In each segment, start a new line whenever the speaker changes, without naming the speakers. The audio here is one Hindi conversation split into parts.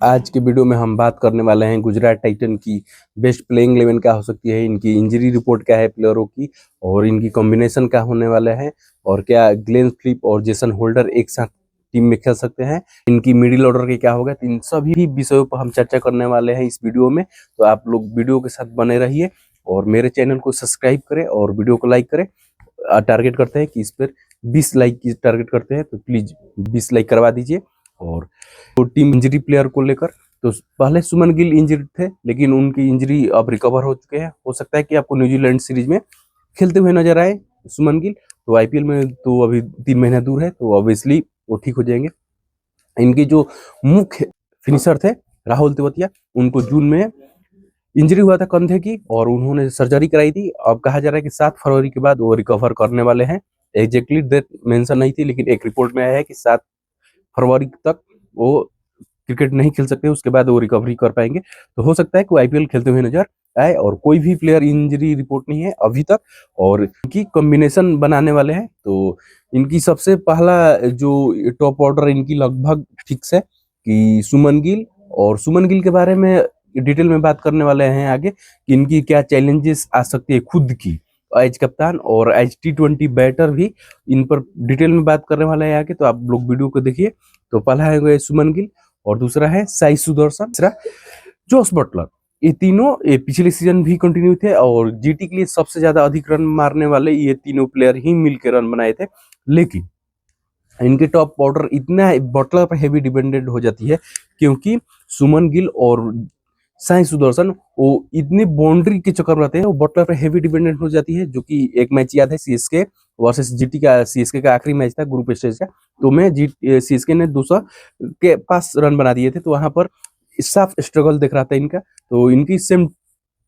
आज के वीडियो में हम बात करने वाले हैं गुजरात टाइटन की बेस्ट प्लेइंग 11 क्या हो सकती है, इनकी इंजरी रिपोर्ट क्या है प्लेयरों की, और इनकी कॉम्बिनेशन क्या होने वाले हैं, और क्या ग्लेन फिलिप और जेसन होल्डर एक साथ टीम में खेल सकते हैं, इनकी मिडिल ऑर्डर के क्या होगा। तो इन सभी विषयों पर हम चर्चा करने वाले हैं इस वीडियो में। तो आप लोग वीडियो के साथ बने रहिए और मेरे चैनल को सब्सक्राइब करें और वीडियो को लाइक करें। टारगेट करते हैं कि इस पर 20 लाइक की टारगेट करते हैं, तो प्लीज 20 लाइक करवा दीजिए। और तो टीम इंजरी प्लेयर को लेकर, तो पहले सुमन गिल इंजर्ड थे, लेकिन उनकी इंजरी अब रिकवर हो चुके हैं। हो सकता है कि आपको न्यूजीलैंड सीरीज में खेलते हुए नजर आए सुमन गिल। तो आईपीएल में तो अभी 3 महीने दूर है, तो ऑब्वियसली वो ठीक हो जाएंगे। इनकी जो मुख्य फिनिशर थे राहुल तेवतिया, उनको जून में इंजरी हुआ था कंधे की और उन्होंने सर्जरी कराई थी। अब कहा जा रहा है कि 7 फरवरी के बाद वो रिकवर करने वाले हैं। एग्जैक्टली डेट मेंशन नहीं थी, लेकिन एक रिपोर्ट में आया है कि 7 फरवरी तक वो क्रिकेट नहीं खेल सकते, उसके बाद वो रिकवरी कर पाएंगे। तो हो सकता है कि वो आईपीएल खेलते हुए नजर आए। और कोई भी प्लेयर इंजरी रिपोर्ट नहीं है अभी तक, और इनकी कॉम्बिनेशन बनाने वाले हैं। तो इनकी सबसे पहला जो टॉप ऑर्डर इनकी लगभग फिक्स है कि सुमन गिल, और सुमन गिल के बारे में डिटेल में बात करने वाले हैं आगे कि इनकी क्या चैलेंजेस आ सकती है खुद की एज कप्तान और एज T20 बैटर भी, इन पर डिटेल में बात करने वाले हैं आगे। तो आप लोग वीडियो को देखिए। तो पहला है सुमन गिल, और दूसरा है साई सुदर्शन, तीसरा जोस बटलर। ये तीनों ये पिछले सीजन भी कंटिन्यू थे, और जीटी के लिए सबसे ज्यादा अधिक रन मारने वाले ये तीनों प्लेयर ही मिलकर रन बनाए थे। लेकिन इनके टॉप ऑर्डर इतना बटलर पर हेवी डिपेंडेंट हो जाती है, क्योंकि सुमन गिल और साई सुदर्शन वो इतनी बाउंड्री के चक्कर में रहते हैं, वो बटलर पर हेवी डिपेंडेंट हो जाती है। जो कि एक मैच याद है सीएसके वर्सेस जीटी का, सीएसके का आखिरी मैच था ग्रुप स्टेज का। तो मैं सीएसके ने 200 के पास रन बना दिए थे, तो वहां पर साफ स्ट्रगल दिख रहा था इनका। तो इनकी सेम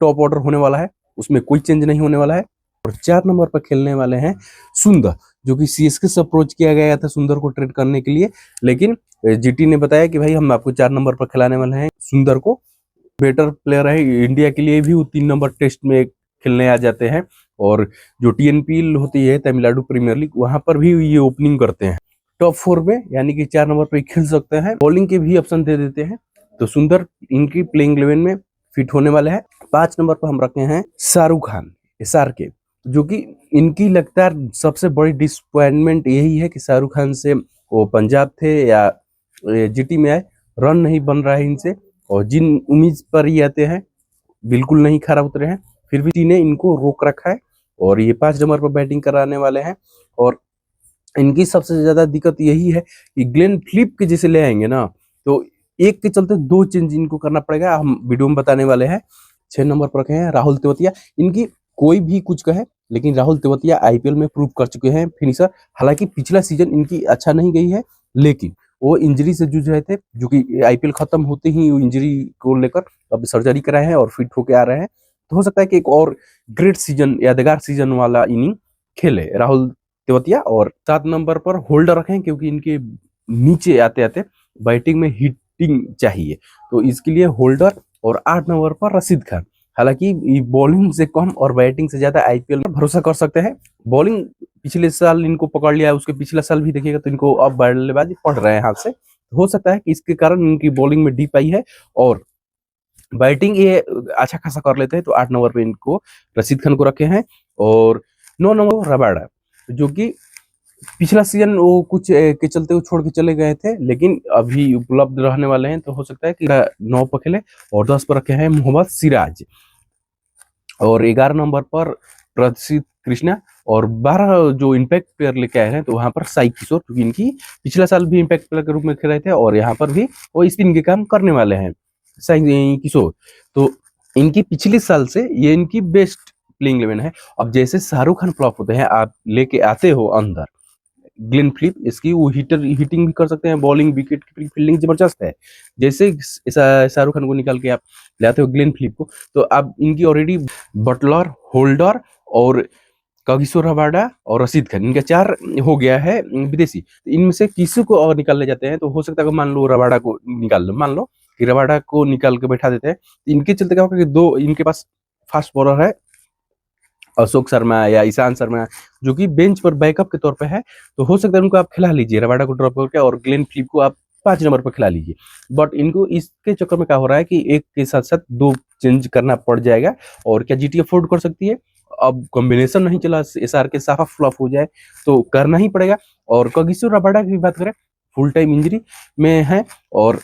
टॉप ऑर्डर होने वाला है, उसमें कोई चेंज नहीं होने वाला है। और 4 नंबर पर खेलने वाले हैं सुंदर, जो कि सीएसके से अप्रोच किया गया था सुंदर को ट्रेड करने के लिए, लेकिन जीटी ने बताया कि भाई हम आपको 4 नंबर पर खिलाने वाले हैं सुंदर को। बेटर प्लेयर है इंडिया के लिए भी, वो 3 नंबर टेस्ट में खेलने आ जाते हैं। और जो टीएनपीएल होती है तमिलनाडु प्रीमियर लीग, वहां पर भी ये ओपनिंग करते हैं टॉप 4 में, यानी कि 4 नंबर पे खेल सकते हैं। बॉलिंग के भी ऑप्शन दे देते हैं। तो सुंदर इनकी प्लेइंग 11 में फिट होने वाले हैं। 5 नंबर पर हम रखे हैं शाहरुख खान, SRK, जो कि इनकी लगता है सबसे बड़ी डिसअपॉइंटमेंट यही है कि शाहरुख खान से वो पंजाब थे या जीटी में आए, रन नहीं बन रहा है इनसे, और जिन उम्मीद पर ये आते हैं बिल्कुल नहीं खरा उतरे हैं। फिर भी टीम ने इनको रोक रखा है, और ये 5 नंबर पर बैटिंग कराने वाले हैं। और इनकी सबसे ज्यादा दिक्कत यही है कि ग्लेन फिलिप के जैसे ले आएंगे ना, तो एक के चलते 2 चेंज इनको करना पड़ेगा, हम वीडियो में बताने वाले हैं। 6 नंबर पर रखे हैं राहुल तेवतिया। इनकी कोई भी कुछ कहे, लेकिन राहुल तेवतिया आईपीएल में प्रूव कर चुके हैं फिनिशर। हालांकि पिछला सीजन इनकी अच्छा नहीं गई है, लेकिन वो इंजरी से जूझ रहे थे, जो कि आईपीएल खत्म होते ही इंजरी को लेकर अब सर्जरी कराए हैं और फिट होके आ रहे हैं। तो हो सकता है कि एक और ग्रेट सीजन, यादगार सीजन वाला इनिंग खेले राहुल तेवतिया। और 7 नंबर पर होल्डर रखें, क्योंकि इनके नीचे आते आते बैटिंग में हिटिंग चाहिए, तो इसके लिए होल्डर। और 8 नंबर पर रशीद खान। हालांकि बॉलिंग से कम और बैटिंग से ज्यादा आईपीएल में भरोसा कर सकते हैं। बॉलिंग पिछले साल इनको पकड़ लिया है, उसके पिछला साल भी देखिएगा तो इनको अब बल्लेबाजी पड़ रहे हैं हाथ से। हो सकता है कि इसके कारण इनकी बॉलिंग में डीप आई है, और बैटिंग ये अच्छा खासा कर लेते हैं। तो 8 नंबर पे इनको रशीद खान को रखे हैं। और 9 नंबर रबाडा, जो कि पिछला सीजन वो कुछ के चलते वो छोड़ के चले गए थे, लेकिन अभी उपलब्ध रहने वाले हैं। तो हो सकता है कि 9 पर खेले। और 10 पर रखे हैं मोहम्मद सिराज। और 11 नंबर पर प्रसिद्ध कृष्णा। और 12 जो इम्पैक्ट प्लेयर लेके आए हैं, तो वहां पर साई किशोर, क्योंकि इनकी पिछला साल भी इम्पैक्ट प्लेयर के रूप में खेल रहे थे, और यहाँ पर भी वो स्पिन के काम करने वाले हैं साई किशोर। तो इनकी पिछले साल से ये इनकी बेस्ट प्लेइंग 11 है। अब जैसे शाहरुख खान फ्लॉप होते हैं, आप लेके आते हो अंदर ग्लेन फिलिप, इसकी वो हिटिंग भी कर सकते हैं, बॉलिंग, विकेट कीपिंग, फील्डिंग जबरदस्त है। जैसे शाहरुख खान को निकाल के आप ले आते हो ग्लेन फिलिप को, तो अब इनकी ऑलरेडी बटलर, होल्डर और कागिसो रबाडा और रशीद खान, इनका 4 हो गया है विदेशी। इनमें से किसी को अगर निकालने जाते हैं, तो हो सकता है कि मान लो रबाडा को निकाल लो, मान लो कि रबाडा को निकाल के बैठा देते हैं। इनके चलते क्या होगा कि 2 इनके पास फास्ट बॉलर है, अशोक शर्मा या ईशान शर्मा, जो कि बेंच पर बैकअप के तौर पे है। तो हो सकता है उनको आप खिला लीजिए, रबाडा को ड्रॉप करके, और ग्लेन फिलिप को आप 5 नंबर पर खिला लीजिए। बट इनको इसके चक्कर में क्या हो रहा है कि एक के साथ साथ 2 चेंज करना पड़ जाएगा। और क्या जीटी अफोर्ड कर सकती है? अब कॉम्बिनेशन नहीं चला, एसआर के साफा फ्लॉप हो जाए तो करना ही पड़ेगा। और कगिसो रबाडा की बात करें, फुल टाइम इंजरी में है और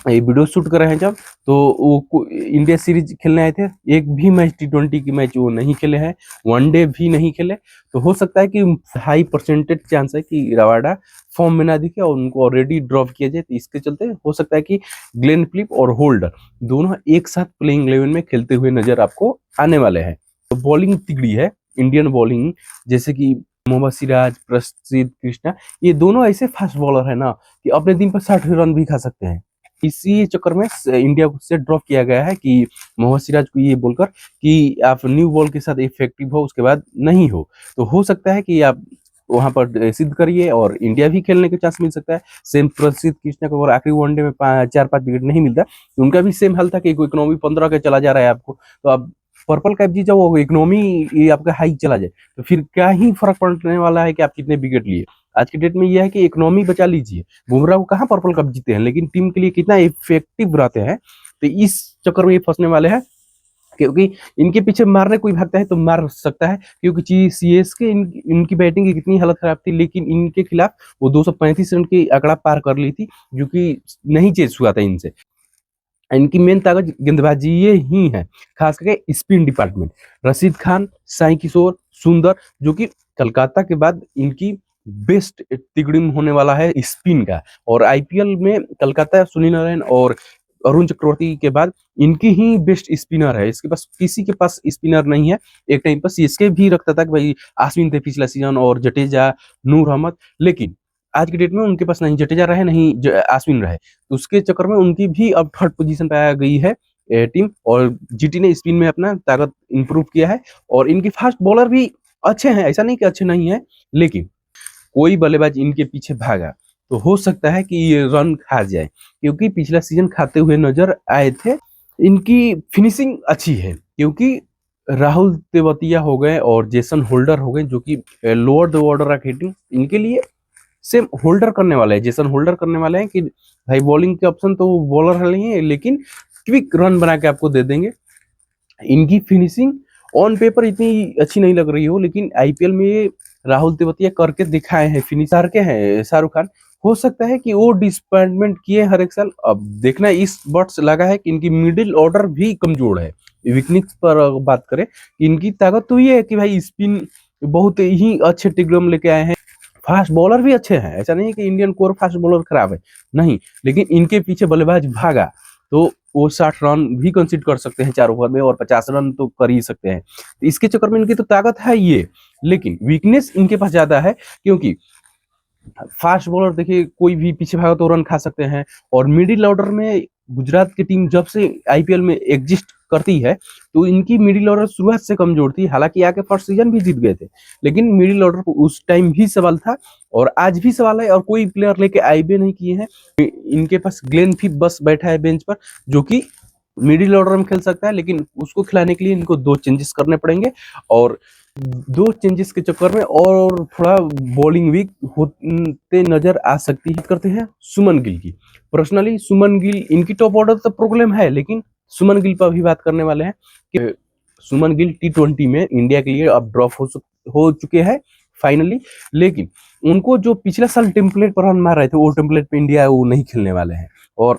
ये वीडियो शूट कर रहे हैं जब, तो वो इंडिया सीरीज खेलने आए थे, एक भी मैच T20 की मैच वो नहीं खेले हैं, वनडे भी नहीं खेले। तो हो सकता है कि हाई परसेंटेज चांस है कि रबाडा फॉर्म में ना दिखे और उनको ऑलरेडी ड्रॉप किया जाए। तो इसके चलते हो सकता है कि ग्लेन फिलिप और होल्डर दोनों एक साथ प्लेइंग 11 में खेलते हुए नजर आपको आने वाले हैं। तो बॉलिंग तिगड़ी है इंडियन बॉलिंग, जैसे कि मोहम्मद सिराज, प्रसिद्ध कृष्णा, ये दोनों ऐसे फास्ट बॉलर है ना कि अपने दिन पर 60 रन भी खा सकते हैं। इसी चक्कर में इंडिया से ड्रॉप किया गया है कि मोहम्मद सिराज को ये बोलकर कि आप न्यू बॉल के साथ इफेक्टिव हो, उसके बाद नहीं हो। तो हो सकता है कि आप वहां पर सिद्ध करिए और इंडिया भी खेलने के चांस मिल सकता है। सेम प्रसिद्ध कृष्णा को अगर आखिरी वनडे में 4-5 विकेट नहीं मिलता तो उनका भी सेम हाल था कि इकोनॉमी 15 का चला जा रहा है आपको, तो आप पर्पल कैप जीत जाओ, वो इकोनॉमी आपका हाई चला जाए तो फिर क्या ही फर्क पड़ने वाला है कि आप कितने विकेट लिए। आज के डेट में यह है कि इकोनॉमी बचा लीजिए। बुमराह को कहाँ पर्पल कप जीते हैं, लेकिन टीम के लिए कितना इफेक्टिव रहते हैं। तो इस चक्कर में ये फंसने वाले हैं, क्योंकि इनके पीछे मारने कोई भागता है तो मार सकता है। क्योंकि सीएसके इनकी बैटिंग की कितनी हालत खराब थी, लेकिन इनके खिलाफ वो 235 रन की आंकड़ा पार कर ली थी, जो कि नहीं चेस हुआ था इनसे। इनकी मेन ताकत गेंदबाजी ये ही है, खास करके स्पिन डिपार्टमेंट। रशीद खान, साई किशोर, सुंदर, जो कि कलकत्ता के बाद इनकी बेस्ट तिगड़ी होने वाला है स्पिन का। और आईपीएल में कलकत्ता, सुनील नारायण और अरुण चक्रवर्ती के बाद इनकी ही बेस्ट स्पिनर है। इसके पास किसी के पास स्पिनर नहीं है। एक टाइम पर सीएसके भी रखता था कि भाई आश्विन थे पिछला सीजन और जडेजा, नूर अहमद, लेकिन आज की डेट में उनके पास नहीं जडेजा रहे, नहीं आश्विन रहे। तो उसके चक्कर में उनकी भी अब 3rd पोजीशन पे आ गई है टीम। और जीटी ने स्पिन में अपना ताकत इंप्रूव किया है और इनके फास्ट बॉलर भी अच्छे हैं, ऐसा नहीं कि अच्छे नहीं है, लेकिन कोई बल्लेबाज इनके पीछे भागा तो हो सकता है कि ये रन खा जाए, क्योंकि पिछला सीजन खाते हुए नजर आए थे। इनकी फिनिशिंग अच्छी है, क्योंकि राहुल तेवतिया हो गए और जेसन होल्डर हो गए, जो कि lower the order of hitting इनके लिए सेम होल्डर करने वाले हैं, जेसन होल्डर करने वाले हैं कि भाई बॉलिंग के ऑप्शन तो बॉलर नहीं है, लेकिन क्विक रन बना के आपको दे देंगे। इनकी फिनिशिंग ऑन पेपर इतनी अच्छी नहीं लग रही हो, लेकिन आईपीएल में ये राहुल तेवतिया करके दिखाए हैं, फिनिशर के हैं शाहरुख खान। हो सकता है कि वो डिसअपॉइंटमेंट किए हर एक साल। अब देखना इस वर्ष लगा है कि इनकी मिडिल ऑर्डर भी कमजोर है। वीकनेस पर बात करें, इनकी ताकत तो ये है कि भाई स्पिन बहुत ही अच्छे टिग्रम लेके आए हैं, फास्ट बॉलर भी अच्छे हैं, ऐसा नहीं है कि इंडियन कोर फास्ट बॉलर खराब है, नहीं, लेकिन इनके पीछे बल्लेबाज भागा तो वो 60 रन भी कंसीड कर सकते हैं 4 ओवर में और 50 रन तो कर ही सकते हैं। तो इसके चक्कर में इनकी तो ताकत है ये, लेकिन वीकनेस इनके पास ज्यादा है, क्योंकि फास्ट बॉलर देखिए कोई भी पीछे भागा तो रन खा सकते हैं। और मिडिल ऑर्डर में गुजरात की टीम जब से आईपीएल में एग्जिस्ट करती है तो इनकी मिडिल ऑर्डर शुरुआत से कमजोर थी। हालांकि आके फर्स्ट सीजन भी जीत गए थे, लेकिन मिडिल ऑर्डर को उस टाइम भी सवाल था और आज भी सवाल है, और कोई प्लेयर लेके आए भी नहीं किए हैं। इनके पास ग्लेन फिलिप बस बैठा है बेंच पर, जो कि मिडिल ऑर्डर में खेल सकता है, लेकिन उसको खिलाने के लिए इनको 2 चेंजेस करने पड़ेंगे। और 2 चेंजेस के चक्कर में और थोड़ा बॉलिंग वीक होते नजर आ सकती है। करते हैं सुमन गिल की। पर्सनली सुमन गिल, इनकी टॉप ऑर्डर तो प्रॉब्लम है, लेकिन सुमन गिल पर भी बात करने वाले हैं कि सुमन गिल T20 में इंडिया के लिए अब ड्रॉप हो चुके हैं फाइनली। लेकिन उनको जो पिछला साल टेम्पलेट पर रन मार रहे थे, वो टेम्पलेट पे इंडिया वो नहीं खेलने वाले हैं। और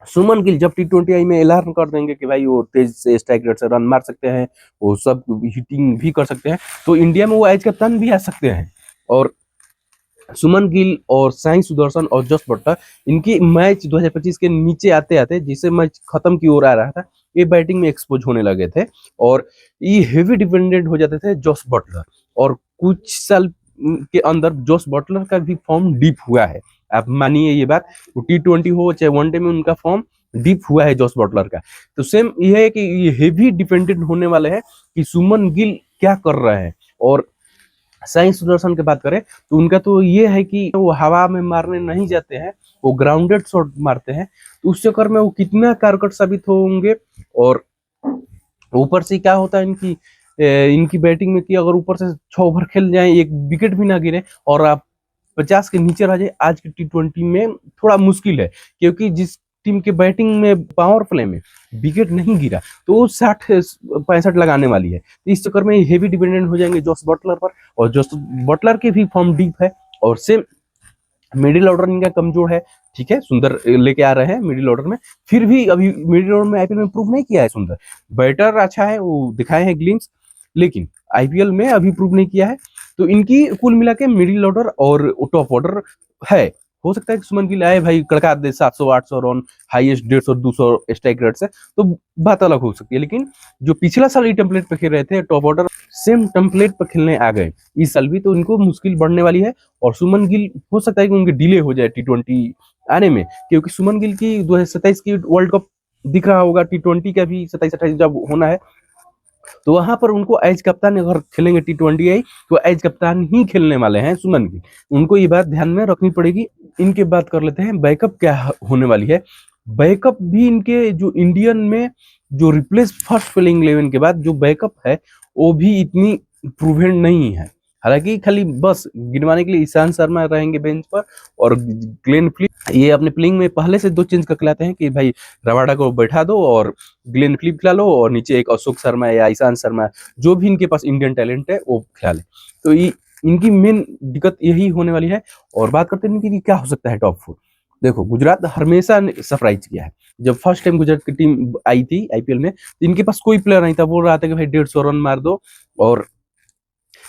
सुमन गिल जब T20 आई में ऐलान कर देंगे कि भाई वो तेज से स्ट्राइक रेट से रन मार सकते हैं, वो सब हिटिंग भी कर सकते हैं, तो इंडिया में वो एज कैप्टन भी आ सकते हैं। और सुमन गिल और साई सुदर्शन और जस बट्टर, इनकी मैच 2025 के नीचे आते आते, जिसे मैच खत्म की ओर आ रहा था, ये बैटिंग में एक्सपोज होने लगे थे और ये हेवी डिपेंडेंट हो जाते थे जॉस बटलर। और कुछ साल के अंदर जॉस बटलर का भी फॉर्म डीप हुआ है, आप मानिए ये बात। वो T20 हो चाहे वनडे में, उनका फॉर्म डीप हुआ है जॉस बटलर का। तो सेम ये है कि ये हेवी डिपेंडेंट होने वाले हैं कि सुमन गिल क्या कर रहे हैं। और साई सुदर्शन की बात करें तो उनका तो ये है कि वो हवा में मारने नहीं जाते हैं, वो ग्राउंडेड शॉट मारते हैं। तो उस चक्कर में वो कितना कारगर साबित होंगे। और ऊपर से क्या होता है इनकी बैटिंग में कि अगर ऊपर से 6 ओवर खेल जाए, एक विकेट भी ना गिरे और आप 50 के नीचे रह जाए आज के T20 में थोड़ा मुश्किल है, क्योंकि जिस टीम के बैटिंग में पावर प्ले में विकेट नहीं गिरा तो वो 60-65 लगाने वाली है। इस चक्कर में हेवी डिपेंडेंट हो जाएंगे जोस बटलर पर, और जोस बटलर के भी फॉर्म डीप है, और सेम मिडिल ऑर्डर इनका कमजोर है। ठीक है, सुंदर लेके आ रहे हैं मिडिल ऑर्डर में, फिर भी अभी मिडिल ऑर्डर में आईपीएल में प्रूव नहीं किया है सुंदर। बैटर अच्छा है, वो दिखाए हैं ग्लिम्स, लेकिन आईपीएल में अभी प्रूव नहीं किया है। तो इनकी कुल मिला के मिडिल ऑर्डर और टॉप ऑर्डर है। हो सकता है कि सुमन गिल आए भाई कड़का दे 700-800 रन, हाईएस्ट 150-200 स्ट्राइक रेट से, तो बात अलग हो सकती है। लेकिन जो पिछला साल ये टेम्पलेट पे खेल रहे थे टॉप ऑर्डर, सेम टेम्पलेट पे खेलने आ गए इस साल भी, तो इनको मुश्किल बढ़ने वाली है। और सुमन गिल हो सकता है कि उनके डिले हो जाए T20 आने में, क्योंकि सुमन गिल की 2027 की वर्ल्ड कप दिख रहा होगा, T20 का भी 27-28 जब होना है, तो वहां पर उनको एज कप्तान अगर खेलेंगे T20 आई, तो एज कप्तान ही खेलने वाले हैं सुमन गिल। उनको ये बात ध्यान में रखनी पड़ेगी। इनके बात कर लेते हैं बैकअप क्या होने वाली है। बैकअप भी इनके जो इंडियन में जो रिप्लेस फर्स्ट प्लेइंग 11 के बाद जो बैकअप है वो भी इतनी प्रूवेंट नहीं है। हालांकि खाली बस गिनवाने के लिए ईशांत शर्मा रहेंगे बेंच पर, और ग्लेन फिलिप ये अपने प्लेइंग में पहले से 2 चेंज करके लाते हैं कि भाई रबाडा को बैठा दो और ग्लेन फिलिप खिला लो, और नीचे एक अशोक शर्मा या ईशांत शर्मा, जो भी इनके पास इंडियन टैलेंट है वो खिला ले। तो ये इनकी मेन दिक्कत यही होने वाली है। और बात करते हैं कि क्या हो सकता है टॉप 4। देखो, गुजरात हमेशा सरप्राइज किया है। जब फर्स्ट टाइम गुजरात की टीम आई थी आईपीएल में, तो इनके पास कोई प्लेयर नहीं था, बोल रहा था कि भाई 150 रन मार दो और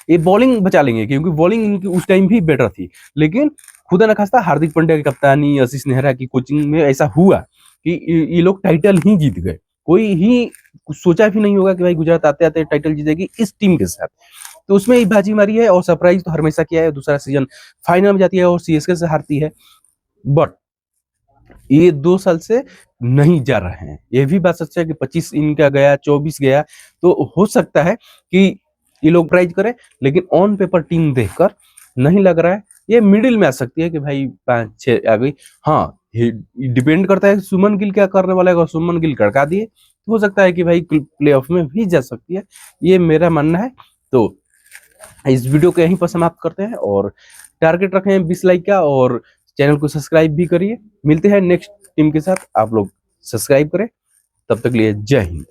ये बॉलिंग बचा लेंगे, क्योंकि बॉलिंग इनकी उस टाइम भी बेटर थी। लेकिन खुदा न खास्ता हार्दिक पांड्या की कप्तानी, आशीष नेहरा की कोचिंग में ऐसा हुआ कि ये लोग टाइटल ही जीत गए। कोई ही सोचा भी नहीं होगा कि भाई गुजरात आते आते टाइटल जीतेगी इस टीम के साथ। तो उसमें ही बाजी मारी है, और सरप्राइज तो हमेशा किया है। दूसरा सीजन फाइनल में जाती है और सीएसके से हारती है, बट ये 2 साल से नहीं जा रहे हैं। ये भी बात सच है कि 25 इनका गया, 24 गया, तो हो सकता है कि ये लोग प्राइज करें, लेकिन ऑन पेपर टीम देखकर नहीं लग रहा है। ये मिडिल में आ सकती है कि भाई 5-6 आ गई। हाँ, डिपेंड करता है सुमन गिल क्या करने वाला है। अगर सुमन गिल कड़का दिए तो हो सकता है कि भाई प्ले ऑफ में भी जा सकती है, ये मेरा मानना है। तो इस वीडियो को यहीं पर समाप्त करते हैं, और टारगेट रखें 20 लाइक का, और चैनल को सब्सक्राइब भी करिए। मिलते हैं नेक्स्ट टीम के साथ, आप लोग सब्सक्राइब करें। तब तक लिए जय हिंद।